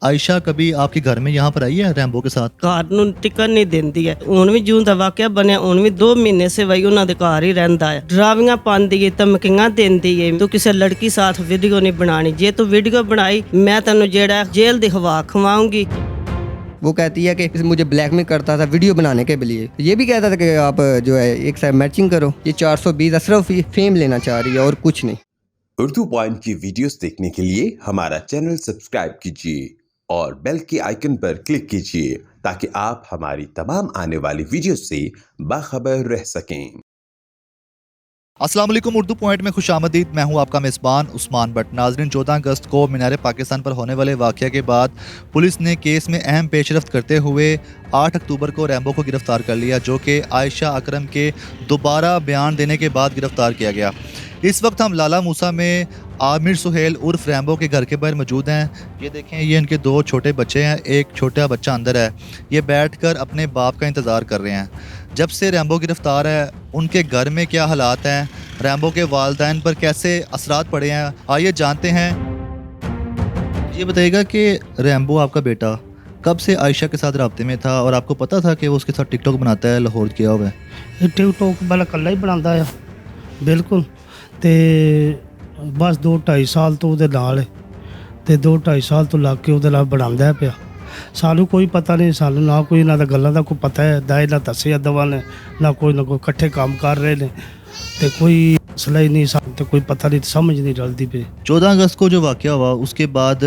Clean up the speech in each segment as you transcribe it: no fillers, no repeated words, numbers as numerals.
आयशा कभी आपके घर में यहाँ पर आई है रैम्बो के साथ? ਘਰ ਨੂੰ ਟਿਕਣ ਨਹੀਂ ਦਿੰਦੀ ਹੈ। ਹੁਣ ਵੀ ਜੂੰ ਦਾ ਵਾਕਿਆ ਬਣਿਆ, ਹੁਣ ਵੀ 2 ਮਹੀਨੇ ਸੇ ਵਈ ਉਹਨਾਂ ਦੇ ਘਰ ਹੀ ਰਹਿੰਦਾ ਹੈ। ਡਰਾਵੀਆਂ ਪਾਉਂਦੀ ਹੈ, ਧਮਕੀਆਂ ਦਿੰਦੀ ਹੈ, ਤੂੰ ਕਿਸੇ ਲੜਕੀ ਸਾਥ ਵੀਡੀਓ ਨਹੀਂ ਬਣਾਣੀ, ਜੇ ਤੂੰ ਵੀਡੀਓ ਬਣਾਈ ਮੈਂ ਤੈਨੂੰ ਜਿਹੜਾ ਜੇਲ੍ਹ ਦੀ ਹਵਾ ਖਵਾਉਂਗੀ। वो कहती है कि मुझे ब्लैकमेल करता था वीडियो बनाने के लिए। ये भी कहता था कि आप जो है एक साथ मैचिंग करो। ये 420 सिर्फ फेम लेना चाह रही है और कुछ नहीं। उर्दू पॉइंट की वीडियोस देखने के लिए हमारा चैनल सब्सक्राइब कीजिए और बेल के आइकन पर क्लिक कीजिए ताकि आप हमारी तमाम आने वाली वीडियो से बाखबर रह सकें। अस्सलाम वालेकुम, उर्दू पॉइंट में खुशामदीद। मैं हूं आपका मेज़बान उस्मान भट्ट। नाज़रीन, 14 अगस्त को मीनार पाकिस्तान पर होने वाले वाक़या के बाद पुलिस ने केस में अहम पेशरफ्त करते हुए 8 अक्टूबर को रैम्बो को गिरफ़्तार कर लिया, जो कि आयशा अकरम के दोबारा बयान देने के बाद गिरफ़्तार किया गया। इस वक्त हम लाला मूसा में आमिर सुहेल उर्फ रैम्बो के घर के बाहर मौजूद हैं। ये देखें, ये इनके 2 छोटे बच्चे हैं, एक छोटा बच्चा अंदर है। ये बैठकर अपने बाप का इंतज़ार कर रहे हैं। जब से रैम्बो गिरफ़्तार है उनके घर में क्या हालात हैं, रैम्बो के वालिदैन पर कैसे असरात पड़े हैं, आइए जानते हैं। ये बताइएगा कि रैम्बो आपका बेटा कब से आयशा के साथ रब्ते में था और आपको पता था कि वो उसके साथ टिकटॉक बनाता है, लाहौर किया हुआ है? टिकटॉक वाला कल्ला ही बनाता है बिल्कुल। तो बस 2-2.5 साल तो ਉਹਦੇ ਨਾਲ ਹੈ ਤੇ 2-2.5 ਸਾਲ ਤੋਂ ਲੱਗ ਕੇ ਉਹਦੇ ਨਾਲ ਬਣਾਉਂਦਾ ਪਿਆ। ਸਾਨੂੰ ਕੋਈ ਪਤਾ ਨਹੀਂ, ਸਾਨੂੰ ਨਾ ਕੋਈ ਇਹਨਾਂ ਦਾ ਗੱਲਾਂ ਦਾ ਕੋਈ ਪਤਾ ਹੈ, ਦਾ ਇਹਨਾਂ ਦੱਸਿਆ ਦਵਾ ਨੇ ਨਾ ਕੋਈ ਇਕੱਠੇ ਕੰਮ ਕਰ ਰਹੇ ਨੇ ਤੇ ਕੋਈ ਮਸਲਾ ही नहीं, ਸਾਨੂੰ तो कोई पता नहीं, समझ नहीं रलती पे। 14 अगस्त को जो वाक़या हुआ उसके बाद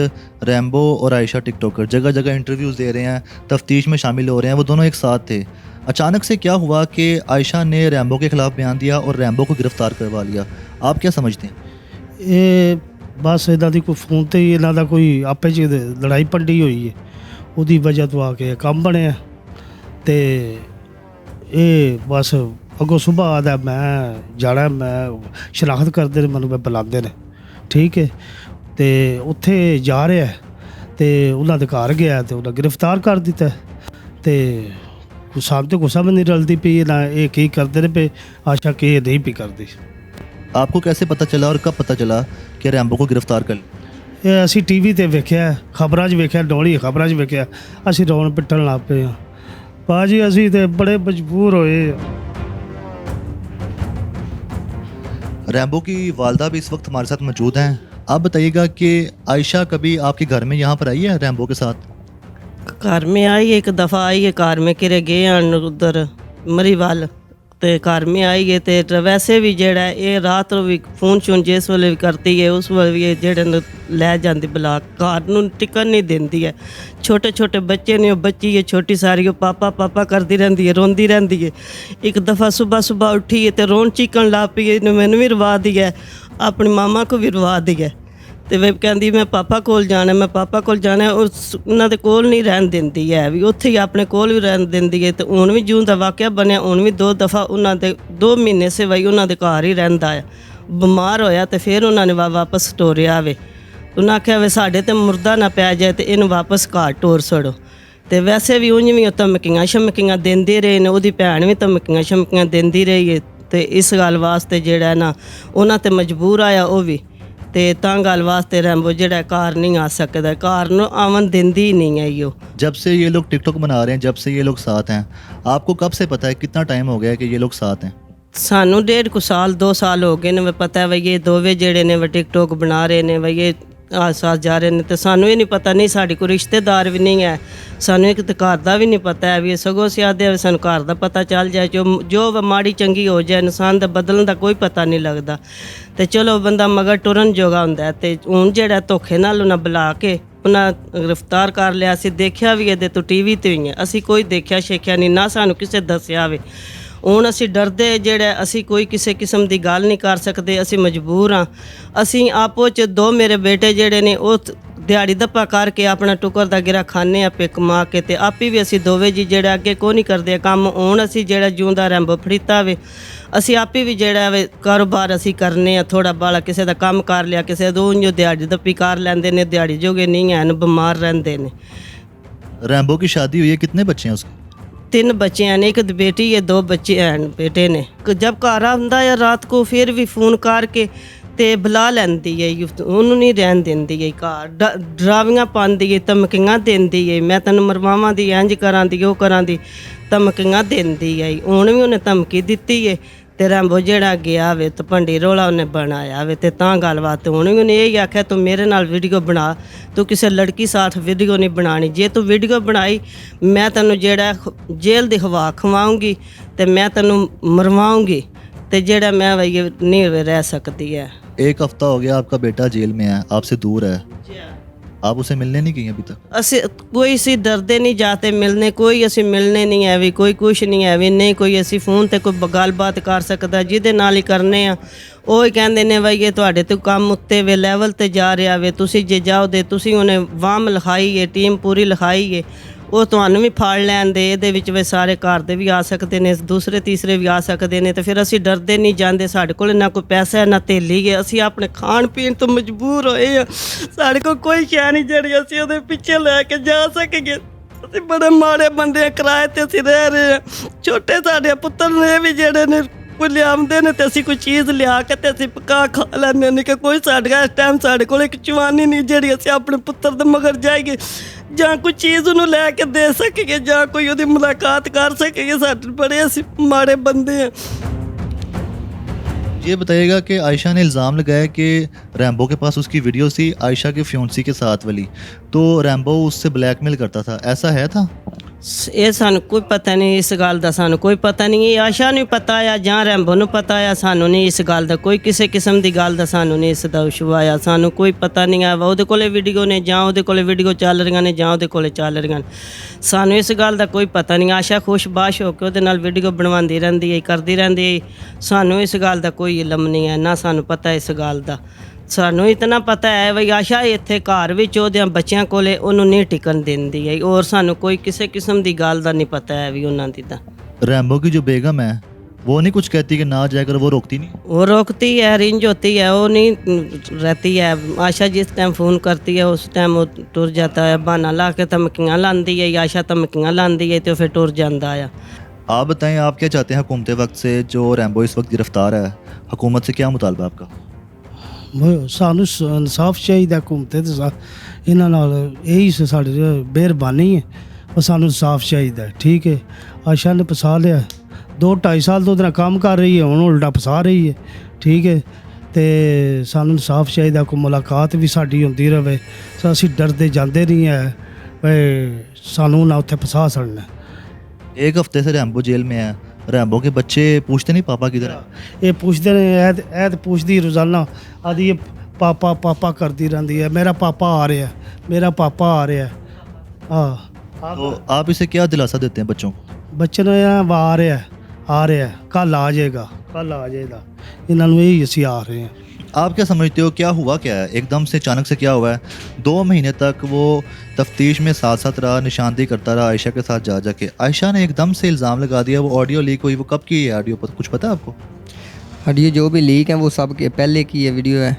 रैम्बो और आयशा टिकटॉकर जगह जगह इंटरव्यूज़ दे रहे हैं, तफ्तीश में शामिल हो रहे हैं। वो दोनों एक साथ थे। अचानक से क्या हुआ कि आयशा ने रैम्बो के ख़िलाफ़ बयान दिया और रैम्बो को गिरफ़्तार करवा लिया? आप क्या समझते हैं? ਇਹ ਬਸ ਇਹਨਾਂ ਦੀ ਕੋਈ ਫੋਨ ਤੇ ਹੀ ਇਹਨਾਂ ਦਾ ਕੋਈ ਆਪੇ 'ਚ ਲੜਾਈ ਪੰਡੀ ਹੋਈ ਹੈ, ਉਹਦੀ ਵਜ੍ਹਾ ਤੋਂ ਆ ਕੇ ਕੰਮ ਬਣਿਆ। ਤੇ ਇਹ ਬਸ ਅੱਗੋਂ ਸੁਬਾਹ ਆਦਾ ਮੈਂ ਜਾਣਾ, ਮੈਂ ਸ਼ਨਾਖਤ ਕਰਦੇ ਨੇ ਮੈਨੂੰ, ਬੁਲਾਉਂਦੇ ਨੇ, ਠੀਕ ਹੈ। ਤੇ ਉੱਥੇ ਜਾ ਰਿਹਾ ਤੇ ਉਹਨਾਂ ਦੇ ਘਰ ਗਿਆ ਤੇ ਉਹਨਾਂ ਗ੍ਰਿਫਤਾਰ ਕਰ ਦਿੱਤਾ। ਤੇ ਸਾਨੂੰ ਤੇ ਗੁੱਸਾ ਵੀ ਨਹੀਂ ਰਲਦੀ ਪਈ ਨਾ ਇਹ ਕੀ ਕਰਦੇ ਨੇ ਪਏ, ਆਸ਼ਾ ਕਿ ਇਹ ਨਹੀਂ ਵੀ ਕਰਦੀ। आपको कैसे पता चला और कब पता चला कि रैम्बो को गिरफ़्तार कर लिया? ਇਹ ਅਸੀਂ ਟੀਵੀ ਤੇ ਵੇਖਿਆ, ਖਬਰਾਂ 'ਚ ਵੇਖਿਆ, ਡੋਲੀ ਖਬਰਾਂ 'ਚ ਵੇਖਿਆ, ਅਸੀਂ ਰੌਣ ਪਿੱਟਣ ਲੱਗ ਪਏ ਹਾਂ। ਭਾਜੀ ਅਸੀਂ ਤੇ ਬੜੇ ਮਜਬੂਰ ਹੋਏ। रैम्बो की वालदा भी इस वक्त हमारे साथ मौजूद हैं। आप बताइएगा कि आयशा कभी आपके घर में यहाँ पर आई है रैम्बो के साथ? घर में आई है, एक दफ़ा आई है, घर में किरे गए हैं उधर मरीवाल ਤੇ ਘਰ में आई है। तो वैसे भी ਜਿਹੜਾ ਇਹ ਰਾਤ ਨੂੰ ਵੀ ਫੋਨ ਚੋਂ ਜਿਸ ਵੇਲੇ ਵੀ ਕਰਦੀ ਹੈ ਉਸ ਵੇਲੇ ਵੀ ਜਿਹੜੇ ਨੂੰ ਲੈ ਜਾਂਦੀ ਬੁਲਾ, ਘਰ ਨੂੰ ਟਿਕਣ ਨਹੀਂ ਦਿੰਦੀ ਹੈ। ਛੋਟੇ ਛੋਟੇ ਬੱਚੇ ਨੇ, ਉਹ ਬੱਚੀ ਹੈ ਛੋਟੀ ਸਾਰੀ, ਉਹ ਪਾਪਾ ਪਾਪਾ ਕਰਦੀ ਰਹਿੰਦੀ ਹੈ, ਰੋਂਦੀ ਰਹਿੰਦੀ ਹੈ। ਇੱਕ ਦਫਾ ਸੁਬਾਹ ਉੱਠੀ ਹੈ ਤੇ ਰੋਣ ਚੀਕਣ ਲੱਗ ਪਈ ਹੈ, ਮੈਨੂੰ ਵੀ ਰਵਾ ਦੀ ਹੈ, ਆਪਣੀ ਮਾਮਾ ਕੋ ਵੀ ਰਵਾ ਦੀ ਹੈ। ਤੇ ਵੇ ਕਹਿੰਦੀ ਮੈਂ ਪਾਪਾ ਕੋਲ ਜਾਣਾ, ਮੈਂ ਪਾਪਾ ਕੋਲ ਜਾਣਾ। ਉਹਨਾਂ ਦੇ ਕੋਲ ਨਹੀਂ ਰਹਿਣ ਦਿੰਦੀ ਹੈ, ਵੀ ਉੱਥੇ ਹੀ ਆਪਣੇ ਕੋਲ ਵੀ ਰਹਿਣ ਦਿੰਦੀ ਹੈ। ਤੇ ਹੁਣ ਵੀ ਜੂੰ ਦਾ ਵਾਕਿਆ ਬਣਿਆ, ਹੁਣ ਵੀ 2 ਦਫਾ ਉਹਨਾਂ ਦੇ 2 ਮਹੀਨੇ ਸੇ ਵਈ ਉਹਨਾਂ ਦੇ ਘਰ ਹੀ ਰਹਿੰਦਾ ਹੈ। ਬਿਮਾਰ ਹੋਇਆ ਤੇ ਫਿਰ ਉਹਨਾਂ ਨੇ ਵਾਪਸ ਟੋਰਿਆ ਵੇ। ਉਹਨਾਂ ਆਖਿਆ ਵੇ ਸਾਡੇ ਤੇ ਮੁਰਦਾ ਨਾ ਪੈ ਜਾਏ ਤੇ ਇਹਨੂੰ ਵਾਪਸ ਘਰ ਟੋਰ ਛੜੋ। ਤੇ ਵੈਸੇ ਵੀ ਉਂਝ ਵੀ ਉਹ ਧਮਕੀਆਂ ਸ਼ਮਕੀਆਂ ਦਿੰਦੇ ਰਹੇ ਨੇ, ਉਹਦੀ ਭੈਣ ਵੀ ਧਮਕੀਆਂ ਸ਼ਮਕੀਆਂ ਦਿੰਦੀ ਰਹੀ ਹੈ। ਤੇ ਇਸ ਗੱਲ ਵਾਸਤੇ ਜਿਹੜਾ ਨਾ ਉਹਨਾਂ ਤੇ ਮਜਬੂਰ ਆਇਆ ਉਹ ਵੀ, ਤੇ ਤਾਂ ਗੱਲ ਵਾਸਤੇ रैम्बो ਜਿਹੜਾ ਘਰ नहीं आ सकता, ਘਰ ਨੂੰ ਆਵਣ ਦਿੰਦੀ नहीं है। यो जब से ये लोग टिकटॉक बना रहे हैं, जब से ये लोग साथ हैं, आपको कब से पता है, कितना टाइम हो गया है कि ये लोग साथ हैं? ਸਾਨੂੰ 1.5 ਸਾਲ 2 ਸਾਲ ਹੋ ਗਏ ਨੇ। ਮੈਂ ਪਤਾ ਹੈ ਵੀ ਇਹ ਦੋਵੇਂ ਜਿਹੜੇ ਨੇ ਵੀ ਟਿਕਟੋਕ ਬਣਾ ਰਹੇ ਨੇ, ਵੀ ਇਹ ਸਾਥ ਜਾ ਰਹੇ ਨੇ। ਤੇ ਸਾਨੂੰ ਇਹ ਨਹੀਂ ਪਤਾ, ਨਹੀਂ ਸਾਡੀ ਕੋਈ ਰਿਸ਼ਤੇਦਾਰ ਵੀ ਨਹੀਂ ਹੈ, ਸਾਨੂੰ ਇੱਕ ਘਰ ਦਾ ਵੀ ਨਹੀਂ ਪਤਾ ਹੈ। ਵੀ ਇਹ ਸਗੋਂ ਸਿਆਦੇ ਸਾਨੂੰ ਘਰ ਦਾ ਪਤਾ ਚੱਲ ਜਾਏ, ਜੋ ਮਾੜੀ ਚੰਗੀ ਹੋ ਜਾਏ, ਇਨਸਾਨ ਦਾ ਬਦਲਣ ਦਾ ਕੋਈ ਪਤਾ ਨਹੀਂ ਲੱਗਦਾ। ਤੇ ਚਲੋ ਬੰਦਾ ਮਗਰ ਟੁਰਨ ਜੋਗਾ ਹੁੰਦਾ। ਤੇ ਹੁਣ ਜਿਹੜਾ ਧੋਖੇ ਨਾਲ ਉਹਨਾਂ ਬੁਲਾ ਕੇ ਉਹਨਾਂ ਗ੍ਰਿਫਤਾਰ ਕਰ ਲਿਆ। ਅਸੀਂ ਦੇਖਿਆ ਵੀ ਇਹਦੇ ਤੋਂ ਟੀਵੀ ਤੇ ਹੀ ਹੈ, ਅਸੀਂ ਕੋਈ ਦੇਖਿਆ ਸ਼ੇਖਿਆ ਨਹੀਂ, ਨਾ ਸਾਨੂੰ ਕਿਸੇ ਦੱਸਿਆ ਵੇ। ਹੁਣ ਅਸੀਂ ਡਰਦੇ ਜਿਹੜਾ ਅਸੀਂ ਕੋਈ ਕਿਸੇ ਕਿਸਮ ਦੀ ਗੱਲ ਨਹੀਂ ਕਰ ਸਕਦੇ, ਅਸੀਂ ਮਜਬੂਰ ਹਾਂ। ਅਸੀਂ ਆਪੋ 'ਚ 2 ਮੇਰੇ ਬੇਟੇ ਜਿਹੜੇ ਨੇ ਉਹ ਦਿਹਾੜੀ ਦੱਪਾ ਕਰਕੇ ਆਪਣਾ ਟੁਕਰ ਦਾ ਗਿਰਾ ਖਾਂਦੇ ਆ ਪੇ ਕਮਾ ਕੇ। ਤੇ ਆਪੀ ਵੀ ਅਸੀਂ ਦੋਵੇਂ ਜੀ ਜਿਹੜਾ ਅੱਗੇ ਕੋਈ ਨਹੀਂ ਕਰਦੇ ਕੰਮ। ਹੁਣ ਅਸੀਂ ਜਿਹੜਾ ਜਿਉਂਦਾ ਰੈਂਬੋ ਫੜੀਤਾ ਵੇ, ਅਸੀਂ ਆਪੀ ਵੀ ਜਿਹੜਾ ਵੇ ਕਾਰੋਬਾਰ ਅਸੀਂ ਕਰਨੇ ਆ, ਥੋੜਾ ਬਾਲਾ ਕਿਸੇ ਦਾ ਕੰਮ ਕਰ ਲਿਆ, ਕਿਸੇ ਦੋ ਜੋ ਦਿਹਾੜੀ ਦੱਪੀ ਕਰ ਲੈਂਦੇ ਨੇ, ਦਿਹਾੜੀ ਜੋਗੇ ਨਹੀਂ ਹਨ, ਬਿਮਾਰ ਰਹਿੰਦੇ ਨੇ। रैम्बो की शादी हुई है, कितने बच्चे हैं उसके? 3 बच्चे हैं, एक बेटी है, 2 बच्चे हैं बेटे ने। जब घर आंदा है रात को फिर भी फ़ोन करके ਤੇ ਬੁਲਾ ਲੈਂਦੀ ਹੈ ਉਹਨੂੰ ਨਹੀਂ ਰਹਿਣ ਦਿੰਦੀ ਹੈ ਘਰ ਡਰਾਵੀਆਂ ਪਾਉਂਦੀ ਹੈ, ਧਮਕੀਆਂ ਦਿੰਦੀ ਹੈ, ਮੈਂ ਤੈਨੂੰ ਮਰਵਾਵਾਂ ਦੀ, ਇੰਜ ਕਰਾਂ ਦੀ, ਉਹ ਕਰਾਂ ਦੀ, ਧਮਕੀਆਂ ਦਿੰਦੀ ਹੈ। ਹੁਣ ਵੀ ਉਹਨੇ ਧਮਕੀ ਦਿੱਤੀ ਹੈ ਤੇ ਰੈਂਬੋ ਜਿਹੜਾ ਗਿਆ ਵੇ ਤੇ ਭੰਡੀ ਰੋਲਾ ਉਹਨੇ ਬਣਾਇਆ ਵੇ ਤੇ ਤਾਂ ਗੱਲਬਾਤ ਹੁਣ ਵੀ ਉਹਨੇ ਇਹ ਆਖਿਆ ਤੂੰ ਮੇਰੇ ਨਾਲ ਵੀਡੀਓ ਬਣਾ, ਤੂੰ ਕਿਸੇ ਲੜਕੀ ਸਾਥ ਵੀਡੀਓ ਨਹੀਂ ਬਣਾਣੀ, ਜੇ ਤੂੰ ਵੀਡੀਓ ਬਣਾਈ ਮੈਂ ਤੈਨੂੰ ਜਿਹੜਾ ਜੇਲ੍ਹ ਦੀ ਹਵਾ ਖਵਾਉਂਗੀ ਤੇ ਮੈਂ ਤੈਨੂੰ ਮਰਵਾਉਂਗੀ ਤੇ ਜਿਹੜਾ मैं वही नहीं रह सकती है। एक हफ्ता हो गया आपका बेटा जेल में है, आपसे दूर है, आप उसे मिलने नहीं गई अभी तक? ਅਸੀਂ ਕੋਈ ਅਸੀਂ ਡਰਦੇ ਨਹੀਂ ਜਾਤੇ ਮਿਲਨੇ, ਕੋਈ ਅਸੀਂ ਮਿਲਨੇ ਨਹੀਂ ਹੈ ਵੀ, ਕੋਈ ਕੁਛ ਨਹੀਂ ਹੈ ਵੀ, ਨਹੀਂ ਕੋਈ ਅਸੀਂ ਫੋਨ ਤੇ ਕੋਈ ਗੱਲਬਾਤ ਕਰ ਸਕਦਾ, ਜਿਹਦੇ ਨਾਲ ਹੀ ਕਰਨੇ ਆ ਉਹ ਹੀ ਕਹਿੰਦੇ ਨੇ ਬਈ ਇਹ ਤੁਹਾਡੇ ਤੋਂ ਕੰਮ ਉੱਤੇ ਵੇ ਲੈਵਲ ਤੇ ਜਾ ਰਿਹਾ ਵੇ, ਤੁਸੀਂ ਜੇ ਜਾਓਦੇ ਤੁਸੀਂ ਉਹਨੇ ਵਾਮ ਲਿਖਾਈ ਹੈ, ਟੀਮ ਪੂਰੀ ਲਿਖਾਈ ਹੈ, ਉਹ ਤੁਹਾਨੂੰ ਵੀ ਫੜ ਲੈਣ ਦੇ ਇਹਦੇ ਵਿੱਚ ਵੇ ਸਾਰੇ ਘਰ ਦੇ ਵੀ ਆ ਸਕਦੇ ਨੇ, ਦੂਸਰੇ ਤੀਸਰੇ ਵੀ ਆ ਸਕਦੇ ਨੇ ਤੇ ਫਿਰ ਅਸੀਂ ਡਰਦੇ ਨਹੀਂ ਜਾਂਦੇ। ਸਾਡੇ ਕੋਲ ਨਾ ਕੋਈ ਪੈਸਾ ਨਾ ਥੈਲੀ ਹੈ, ਅਸੀਂ ਆਪਣੇ ਖਾਣ ਪੀਣ ਤੋਂ ਮਜਬੂਰ ਹੋਏ ਆ, ਸਾਡੇ ਕੋਲ ਕੋਈ ਸ਼ੈ ਨਹੀਂ ਜਿਹੜੀ ਅਸੀਂ ਉਹਦੇ ਪਿੱਛੇ ਲੈ ਕੇ ਜਾ ਸਕੀਏ। ਅਸੀਂ ਬੜੇ ਮਾੜੇ ਬੰਦੇ, ਕਿਰਾਏ ਤੇ ਅਸੀਂ ਰਹਿ ਰਹੇ ਆ, ਛੋਟੇ ਸਾਡੇ ਪੁੱਤਰ ਨੇ ਵੀ ਜਿਹੜੇ ਨੇ ਕੋਈ ਲਿਆਉਂਦੇ ਨੇ ਤੇ ਅਸੀਂ ਕੋਈ ਚੀਜ਼ ਲਿਆ ਕੇ ਤੇ ਅਸੀਂ ਪਕਾ ਖਾ ਲੈਂਦੇ ਨੇ ਕਿ ਕੋਈ ਸਾਡਾ ਇਸ ਟਾਈਮ ਸਾਡੇ ਕੋਲ ਇੱਕ ਚਵਾਨੀ ਨਹੀਂ ਜਿਹੜੀ ਅਸੀਂ ਆਪਣੇ ਪੁੱਤਰ ਦੇ ਮਗਰ ਜਾਈਏ ਜਾਂ ਕੋਈ ਚੀਜ਼ ਉਹਨੂੰ ਲੈ ਕੇ ਦੇ ਸਕੀਏ ਜਾਂ ਕੋਈ ਉਹਦੀ ਮੁਲਾਕਾਤ ਕਰ ਸਕੀਏ। ਸਾਡੇ बड़े ਅਸੀਂ ਮਾੜੇ ਬੰਦੇ ਆ। ये बताइएगा कि आयशा ने इल्ज़ाम लगाया कि रैम्बो के पास उसकी वीडियो थी आयशा के फ्योंसी के साथ वाली, तो रैम्बो उससे ब्लैकमेल करता था, ऐसा है था? ਇਹ ਸਾਨੂੰ ਕੋਈ ਪਤਾ ਨਹੀਂ, ਇਸ ਗੱਲ ਦਾ ਸਾਨੂੰ ਕੋਈ ਪਤਾ ਨਹੀਂ। ਇਹ ਆਸ਼ਾ ਨੂੰ ਪਤਾ ਆ ਜਾਂ ਰੈਂਬੋ ਨੂੰ ਪਤਾ ਆ, ਸਾਨੂੰ ਨਹੀਂ ਇਸ ਗੱਲ ਦਾ ਕੋਈ ਕਿਸੇ ਕਿਸਮ ਦੀ ਗੱਲ ਦਾ ਸਾਨੂੰ ਨਹੀਂ ਇਸ ਦਾ ਇਸ਼ੂ ਆਇਆ, ਸਾਨੂੰ ਕੋਈ ਪਤਾ ਨਹੀਂ ਆ ਉਹਦੇ ਕੋਲੇ ਵੀਡੀਓ ਨੇ ਜਾਂ ਉਹਦੇ ਕੋਲੇ ਵੀਡੀਓ ਚੱਲ ਰਹੀਆਂ ਨੇ ਜਾਂ ਉਹਦੇ ਕੋਲੇ ਚੱਲ ਰਹੀਆਂ ਨੇ, ਸਾਨੂੰ ਇਸ ਗੱਲ ਦਾ ਕੋਈ ਪਤਾ ਨਹੀਂ। ਆਸ਼ਾ ਖੁਸ਼ਬਾਸ਼ ਹੋ ਕੇ ਉਹਦੇ ਨਾਲ ਵੀਡੀਓ ਬਣਵਾਉਂਦੀ ਰਹਿੰਦੀ ਹੈ, ਕਰਦੀ ਰਹਿੰਦੀ ਹੈ, ਸਾਨੂੰ ਇਸ ਗੱਲ ਦਾ ਕੋਈ ਇਲਮ ਨਹੀਂ ਹੈ, ਨਾ ਸਾਨੂੰ ਪਤਾ ਇਸ ਗੱਲ ਦਾ। ਸਾਨੂੰ ਇਤਨਾ ਪਤਾ ਹੈ ਵੀ ਆਸ਼ਾ ਇੱਥੇ ਘਰ ਵਿੱਚ ਉਹਦੇ ਬੱਚਿਆਂ ਕੋਲੇ ਉਹਨੂੰ ਨਹੀਂ ਟਿਕਣ ਦਿੰਦੀ ਹੈ, ਔਰ ਸਾਨੂੰ ਕੋਈ ਕਿਸੇ ਕਿਸਮ ਦੀ ਗੱਲ ਦਾ ਨਹੀਂ ਪਤਾ ਹੈ ਵੀ ਉਹਨਾਂ ਦੀ ਤਾਂ। रैम्बो की जो बेगम है वो नहीं कुछ कहती कि ना जाकर, वो रोकती नहीं? वो रोकती है, रिंज होती है, वो नहीं रहती है। आशा जिस टाइम फ़ोन करती है उस टाइम वो टुर जाता है, बहाना ला के धमकियाँ लाती है, आशा धमकियाँ लाती है तो फिर टुर जाता है। आप बताएं, आप क्या चाहते हैं हुकूमत वक्त से? जो रैम्बो इस वक्त गिरफ्तार है, हुकूमत से क्या मुतालबा आपका? ਸਾਨੂੰ ਇਨਸਾਫ ਚਾਹੀਦਾ ਹਕੂਮਤ ਤੇ ਇਹਨਾਂ ਨਾਲ, ਇਹੀ ਸਾਡੀ ਮਿਹਰਬਾਨੀ ਹੈ, ਉਹ ਸਾਨੂੰ ਇਨਸਾਫ ਚਾਹੀਦਾ। ਠੀਕ ਹੈ, ਆਸ਼ਾ ਨੇ ਫਸਾ ਲਿਆ, 2-2.5 ਸਾਲ ਤੋਂ ਉਹਦੇ ਨਾਲ ਕੰਮ ਕਰ ਰਹੀ ਹੈ, ਹੁਣ ਉਲਟਾ ਫਸਾ ਰਹੀ ਹੈ। ਠੀਕ ਹੈ, ਤੇ ਸਾਨੂੰ ਇਨਸਾਫ ਚਾਹੀਦਾ, ਕੋਈ ਮੁਲਾਕਾਤ ਵੀ ਸਾਡੀ ਹੁੰਦੀ ਰਹੇ, ਅਸੀਂ ਡਰਦੇ ਜਾਂਦੇ ਨਹੀਂ ਹੈ ਵੀ ਸਾਨੂੰ ਨਾ ਉੱਥੇ ਫਸਾ ਛੱਡਣਾ। एक हफ्ते से रैम्बो जेल में है, रैम्बो के बच्चे पूछते नहीं पापा किधर है? ਇਹ ਪੁੱਛਦੇ ਨੇ, ਇਹ ਤਾਂ ਪੁੱਛਦੀ ਰੋਜ਼ਾਨਾ, ਆਦੀ ਇਹ ਪਾਪਾ ਪਾਪਾ ਕਰਦੀ ਰਹਿੰਦੀ ਹੈ, ਮੇਰਾ ਪਾਪਾ ਆ ਰਿਹਾ, ਮੇਰਾ ਪਾਪਾ ਆ ਰਿਹਾ। तो आप इसे क्या दिलासा देते हैं बच्चों को? ਬੱਚੇ ਨੂੰ ਇਹ ਆ ਰਿਹਾ, ਕੱਲ ਆ ਜਾਏਗਾ, ਕੱਲ ਆ ਜਾਏਗਾ, ਇਹਨਾਂ ਨੂੰ ਇਹੀ ਅਸੀਂ ਆ ਰਹੇ ਹਾਂ। आप क्या समझते हो, क्या हुआ क्या है एकदम से, अचानक से क्या हुआ है? 2 महीने तक वो तफ्तीश में साथ साथ रहा, निशानदेही करता रहा आयशा के साथ जा के, आयशा ने एकदम से इल्ज़ाम लगा दिया, वो ऑडियो लीक हुई, वो कब की है ऑडियो, कुछ पता है आपको? ऑडियो जो भी लीक है वो सब के पहले की ये वीडियो है,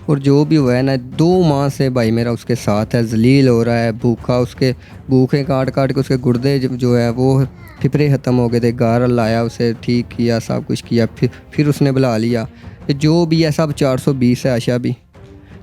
और जो भी हुआ है ना, 2 माह से भाई मेरा उसके साथ है, जलील हो रहा है, भूखा, उसके भूखे काट काट के उसके गुर्दे जो है वो फिपरे ख़त्म हो गए थे, घर लाया, उसे ठीक किया, सब कुछ किया, फिर उसने बुला लिया। जो भी है सब 420 है। आशा भी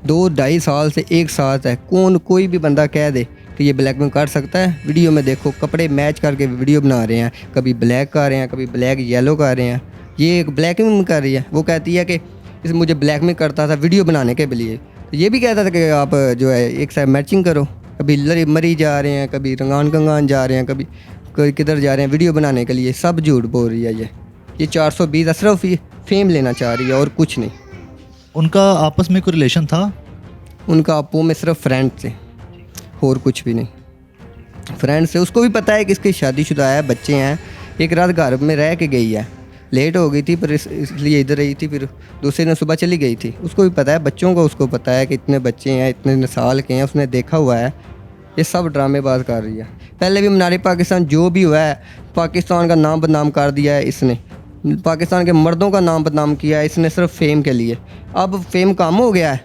2-2.5 साल से एक साथ है। कोई भी बंदा कह दे कि ये ब्लैकमेल कर सकता है, वीडियो में देखो कपड़े मैच करके वीडियो बना रहे हैं, कभी ब्लैक कर रहे हैं, कभी ब्लैक येलो कर रहे हैं, ये ब्लैकमेल कर रही है। वो कहती है कि इस मुझे ब्लैकमेल करता था वीडियो बनाने के लिए, तो ये भी कहता था कि आप जो है एक साथ मैचिंग करो, कभी मरी जा रहे हैं, कभी रंगान कंगान जा रहे हैं, कभी किधर जा रहे हैं वीडियो बनाने के लिए, सब झूठ बोल रही है। ये 420 सिर्फ फेम लेना चाह रही है और कुछ नहीं। उनका आपस में कोई रिलेशन था? उनका आपो में सिर्फ फ्रेंड थे और कुछ भी नहीं, फ्रेंड से। उसको भी पता है कि इसकी शादीशुदा है, बच्चे हैं, एक रात घर में रह के गई है, लेट हो गई थी पर इसलिए इधर रही थी, फिर दूसरे दिन सुबह चली गई थी। उसको भी पता है, बच्चों को उसको पता है कि इतने बच्चे हैं, इतने साल के हैं, उसने देखा हुआ है। ये सब ड्रामेबाज कर रही है। पहले भी मनारी पाकिस्तान जो भी हुआ है, पाकिस्तान का नाम बदनाम कर दिया है इसने, पाकिस्तान के मर्दों का नाम बदनाम किया है इसने सिर्फ फेम के लिए। अब फेम कम हो गया है,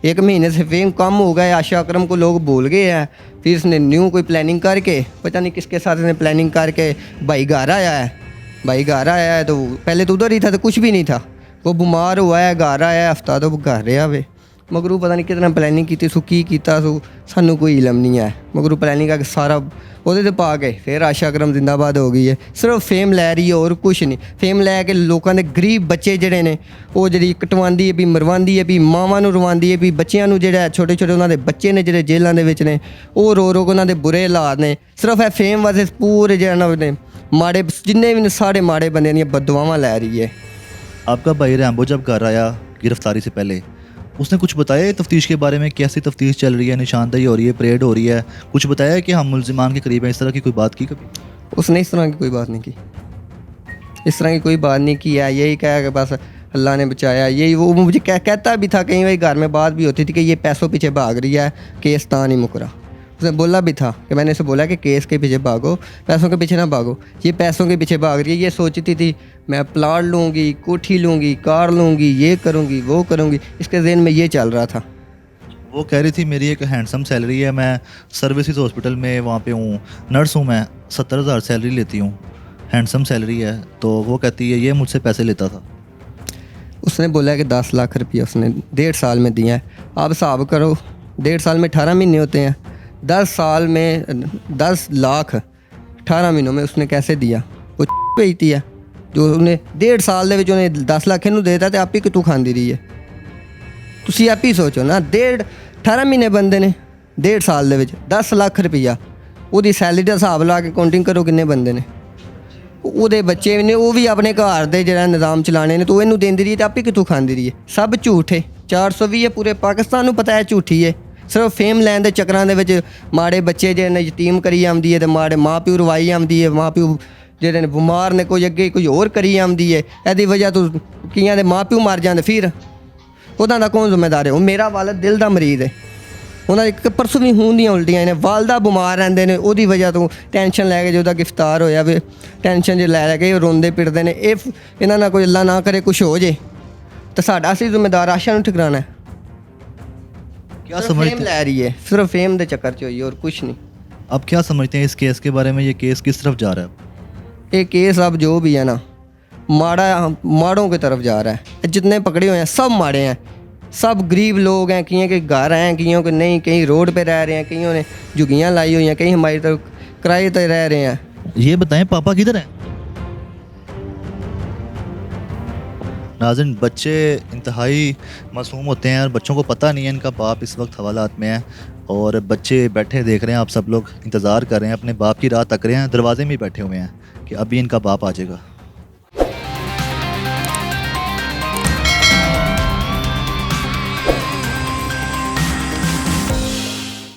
1 महीने से फेम कम हो गया है, आशा अकरम को लोग भूल गए हैं। फिर इसने न्यू कोई प्लानिंग करके, पता नहीं किसके साथ इसने प्लानिंग करके भाई घर आया है। भाई घर आया है तो पहले तो उधर ही था, तो कुछ भी नहीं था, वो बीमार हुआ है, घर आया हफ्ता तो घर रहा वे, मगरू पता नहीं कितना प्लानिंग की सू की कीता सू सानू कोई इलम नहीं है। मगरू प्लानिंग करके सारा ਉਹਦੇ ਤੇ ਪਾ ਕੇ ਫਿਰ ਆਸ਼ਾ ਕਰਮ ਜ਼ਿੰਦਾਬਾਦ ਹੋ ਗਈ ਹੈ। ਸਿਰਫ ਫੇਮ ਲੈ ਰਹੀ ਹੈ ਹੋਰ ਕੁਛ ਨਹੀਂ। ਫੇਮ ਲੈ ਕੇ ਲੋਕਾਂ ਦੇ ਗਰੀਬ ਬੱਚੇ ਜਿਹੜੇ ਨੇ ਉਹ ਜਿਹੜੀ ਕਟਵਾਉਂਦੀ ਹੈ ਵੀ ਮਰਵਾਉਂਦੀ ਹੈ ਵੀ ਮਾਵਾਂ ਨੂੰ ਰਵਾਉਂਦੀ ਹੈ ਵੀ ਬੱਚਿਆਂ ਨੂੰ ਜਿਹੜਾ ਛੋਟੇ ਛੋਟੇ ਉਹਨਾਂ ਦੇ ਬੱਚੇ ਨੇ ਜਿਹੜੇ ਜੇਲ੍ਹਾਂ ਦੇ ਵਿੱਚ ਨੇ ਉਹ ਰੋ ਰੋ ਕੇ ਉਹਨਾਂ ਦੇ ਬੁਰੇ ਹਾਲਾਤ ਨੇ। ਸਿਰਫ ਇਹ ਫੇਮ ਵਾਸਤੇ ਪੂਰੇ ਜਿਹੜਾ ਨਾ ਨੇ ਮਾੜੇ ਜਿੰਨੇ ਵੀ ਨੇ ਸਾਰੇ ਮਾੜੇ ਬੰਦਿਆਂ ਦੀਆਂ ਬਦਦੁਆਵਾਂ ਲੈ ਰਹੀ ਹੈ। आपका भाई रैम्बो जब घर आया गिरफ्तारी से पहले उसने कुछ बताया तफ्तीश के बारे में, कैसी तफ्तीश चल रही है, निशानदही हो रही है, परेड हो रही है, कुछ बताया कि हम मुलजिमान के करीब हैं, इस तरह की कोई बात की कभी? उसने इस तरह की कोई बात नहीं की, इस तरह की कोई बात नहीं की है। यही कहा कि बस अल्लाह ने बचाया, यही वो मुझे कहता भी था। कई बार घर में बात भी होती थी कि ये पैसों पीछे भाग रही है, केस ता नहीं मुकरा। उसने बोला भी था कि मैंने इसे बोला कि केस के पीछे भागो, पैसों के पीछे ना भागो। ये पैसों के पीछे भाग रही है, ये सोचती थी मैं प्लाट लूँगी, कोठी लूँगी, कार लूँगी, ये करूँगी, वो करूँगी, इसके ज़हन में ये चल रहा था। वो कह रही थी मेरी एक हैंडसम सैलरी है, मैं सर्विसेज हॉस्पिटल में वहाँ पे हूँ, नर्स हूँ, मैं 70,000 सैलरी लेती हूँ, हैंडसम सैलरी है। तो वो कहती है ये मुझसे पैसे लेता था। उसने बोला कि 10 लाख रुपया उसने 1.5 साल में दिया है। आप हिसाब करो 1.5 साल में 18 महीने होते हैं, 10 साल में 10 लाख 18 महीनों में उसने कैसे दिया? वो बेचती है जो उन्हें 1.5 साल ਦੇ ਵਿੱਚ ਉਹਨੇ 10 ਲੱਖ ਇਹਨੂੰ ਦੇਤਾ ਤੇ ਆਪੀ ਕਿਤੋਂ ਖਾਂਦੀ ਰਹੀ ਹੈ। ਤੁਸੀਂ ਆਪ ਹੀ ਸੋਚੋ ਨਾ, 18 ਮਹੀਨੇ ਬੰਦੇ ਨੇ 1.5 ਸਾਲ ਦੇ ਵਿੱਚ 10 ਲੱਖ ਰੁਪਈਆ ਉਹਦੀ ਸੈਲਰੀ ਦਾ ਹਿਸਾਬ ਲਾ ਕੇ ਕਾਊਂਟਿੰਗ ਕਰੋ ਕਿੰਨੇ ਬੰਦੇ ਨੇ। ਉਹਦੇ ਬੱਚੇ ਨੇ ਉਹ ਵੀ ਆਪਣੇ ਘਰ ਦੇ ਜਿਹੜਾ ਨਿਜ਼ਾਮ ਚਲਾਣੇ ਨੇ, ਤੋ ਇਹਨੂੰ ਦਿੰਦੀ ਰਹੀ ਤੇ ਆਪੀ ਕਿਤੋਂ ਖਾਂਦੀ ਰਹੀ ਹੈ। ਸਭ ਝੂਠ ਹੈ, 420 ਹੈ, ਪੂਰੇ ਪਾਕਿਸਤਾਨ ਨੂੰ ਪਤਾ ਹੈ ਝੂਠੀ ਹੈ। ਸਿਰਫ ਫੇਮ ਲੈਣ ਦੇ ਚੱਕਰਾਂ ਦੇ ਵਿੱਚ ਮਾੜੇ ਬੱਚੇ ਜਿਹੜੇ ਨੇ ਯਤੀਮ ਕਰੀ ਆਉਂਦੀ ਹੈ ਤੇ ਮਾੜੇ ਮਾਂ ਪਿਓ ਰਵਾਈ ਆਉਂਦੀ ਹੈ। ਮਾਂ ਪਿਓ ਜਿਹੜੇ ਨੇ ਬਿਮਾਰ ਨੇ, ਕੋਈ ਅੱਗੇ ਕੋਈ ਹੋਰ ਕਰੀ ਆਉਂਦੀ ਹੈ। ਇਹਦੀ ਵਜ੍ਹਾ ਤੋਂ ਕਈਆਂ ਦੇ ਮਾਂ ਪਿਓ ਮਰ ਜਾਂਦੇ, ਫਿਰ ਉਹਨਾਂ ਦਾ ਕੌਣ ਜ਼ਿੰਮੇਦਾਰ ਹੈ? ਉਹ ਮੇਰਾ ਵਾਲਦ ਦਿਲ ਦਾ ਮਰੀਜ਼ ਹੈ, ਉਹਨਾਂ ਇੱਕ ਪਰਸੋਂ ਵੀ ਖੂਨ ਦੀਆਂ ਉਲਟੀਆਂ ਨੇ, ਵਾਲਦਾ ਬਿਮਾਰ ਰਹਿੰਦੇ ਨੇ, ਉਹਦੀ ਵਜ੍ਹਾ ਤੋਂ ਟੈਨਸ਼ਨ ਲੈ ਕੇ ਜਦੋਂ ਗ੍ਰਿਫਤਾਰ ਹੋਇਆ ਵੇ ਟੈਨਸ਼ਨ ਜੇ ਲੈ ਕੇ ਰੋਂਦੇ ਪਿੱਟਦੇ ਨੇ। ਇਹ ਇਹਨਾਂ ਨਾਲ ਕੋਈ ਅੱਲਾ ਨਾ ਕਰੇ ਕੁਛ ਹੋ ਜੇ ਤਾਂ ਸਾਡਾ ਅਸੀਂ ਜ਼ਿੰਮੇਦਾਰ ਆਸ਼ਾ ਨੂੰ ਠੁਕਰਾਉਣਾ ਹੈ। क्या फेम समझते ले रही है, सिर्फ फेम दे चक्कर च होई और कुछ नहीं। अब क्या समझते हैं इस केस के बारे में, ये केस किस तरफ जा रहा है? ये केस अब जो भी है ना माड़ों की तरफ जा रहा है। जितने पकड़े हुए हैं सब माड़े हैं, सब गरीब लोग हैं। कईयों के घर हैं, कईयों के नहीं, कहीं रोड पे रह रहे हैं, कईयों ने झुग्गियाँ लाई हुई हैं, कहीं हमारी तरफ किराए पर रह रहे हैं। ये बताएं पापा किधर हैं? नाज़रीन, बच्चे इंतहाई मासूम होते हैं और बच्चों को पता नहीं है इनका बाप इस वक्त हवालात में है, और बच्चे बैठे देख रहे हैं, आप सब लोग इंतज़ार कर रहे हैं, अपने बाप की राह तक रहे हैं, दरवाजे में ही बैठे हुए हैं कि अभी इनका बाप आ जाएगा।